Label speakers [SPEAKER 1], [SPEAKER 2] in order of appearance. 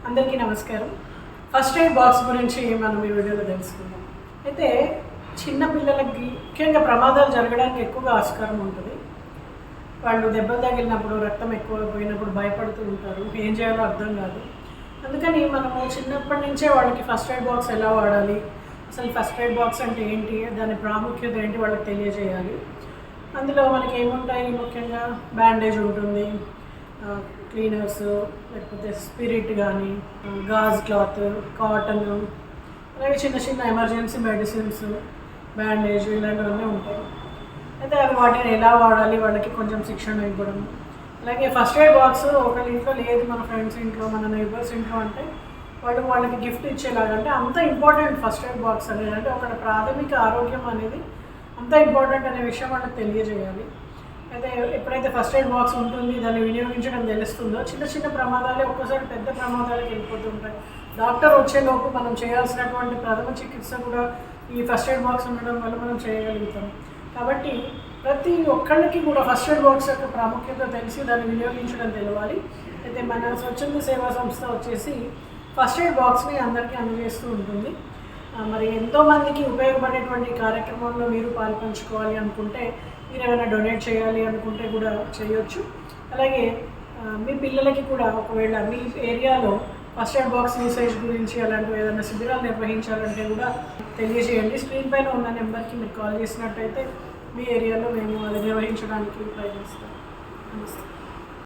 [SPEAKER 1] అందరికీ నమస్కారం. First aid box గురించి మనం ఈ వీడియోలో తెలుసుకుందాం. అయితే చిన్న పిల్లలకి ముఖ్యంగా ప్రమాదాలు జరగడానికి ఎక్కువగా ఆస్కారం ఉంటుంది. వాళ్ళు దెబ్బలు తగిలినప్పుడు, రక్తం ఎక్కువ పోయినప్పుడు భయపడుతూ ఉంటారు, ఏం చేయాలో అర్థం కాదు. అందుకని మనము చిన్నప్పటి నుంచే వాళ్ళకి ఫస్ట్ ఎయిడ్ బాక్స్ ఎలా వాడాలి, అసలు ఫస్ట్ ఎయిడ్ బాక్స్ అంటే ఏంటి, దాని ప్రాముఖ్యత ఏంటి వాళ్ళకి తెలియజేయాలి. అందులో మనకి ఏముంటాయి, ముఖ్యంగా బ్యాండేజ్ ఉంటుంది, క్లీనర్స్, లేకపోతే స్పిరిట్ కానీ, గాజ్ క్లాత్, కాటన్, అలాగే చిన్న చిన్న ఎమర్జెన్సీ మెడిసిన్స్, బ్యాండేజ్ ఇలాంటివన్నీ ఉంటాయి. అయితే అవి వాటిని ఎలా వాడాలి, వాళ్ళకి కొంచెం శిక్షణ ఇవ్వడం. అలాగే ఫస్ట్ ఎయిడ్ బాక్స్ ఒకళ్ళ ఇంట్లో లేదు, మన ఫ్రెండ్స్ ఇంట్లో, మన నైబర్స్ ఇంట్లో అంటే వాళ్ళకి గిఫ్ట్ ఇచ్చేలాగా, అంటే అంత ఇంపార్టెంట్ ఫస్ట్ ఎయిడ్ బాక్స్ అనేది. అంటే ఒక ప్రాథమిక ఆరోగ్యం అనేది అంత ఇంపార్టెంట్ అనే విషయం వాళ్ళకి తెలియజేయాలి. అయితే ఎప్పుడైతే ఫస్ట్ ఎయిడ్ బాక్స్ ఉంటుంది, దాన్ని వినియోగించడం తెలుస్తుందో, చిన్న చిన్న ప్రమాదాలే ఒక్కసారి పెద్ద ప్రమాదాలకు వెళ్ళిపోతుంటాయి. డాక్టర్ వచ్చేలోపు మనం చేయాల్సినటువంటి ప్రథమ చికిత్స కూడా ఈ ఫస్ట్ ఎయిడ్ బాక్స్ ఉండడం వల్ల మనం చేయగలుగుతాం. కాబట్టి ప్రతి ఒక్కళ్ళకి కూడా ఫస్ట్ ఎయిడ్ బాక్స్ యొక్క ప్రాముఖ్యత తెలిసి దాన్ని వినియోగించడం తెలవాలి. అయితే మన స్వచ్ఛంద సేవా సంస్థ వచ్చేసి ఫస్ట్ ఎయిడ్ బాక్స్ని అందరికీ అందజేస్తూ ఉంటుంది. మరి ఎంతోమందికి ఉపయోగపడేటువంటి కార్యక్రమంలో మీరు పాల్పంచుకోవాలి అనుకుంటే, మీరు ఏమైనా డొనేట్ చేయాలి అనుకుంటే కూడా చేయొచ్చు. అలాగే మీ పిల్లలకి కూడా ఒకవేళ మీ ఏరియాలో ఫస్ట్ ఎయిడ్ బాక్స్ యూసేజ్ గురించి అలాంటివి ఏదైనా శిబిరాలు నిర్వహించాలంటే కూడా తెలియజేయండి. స్క్రీన్ పైన ఉన్న నెంబర్కి మీరు కాల్ చేసినట్టయితే మీ ఏరియాలో మేము అది నిర్వహించడానికి ప్రయత్నిస్తాం. నమస్తే.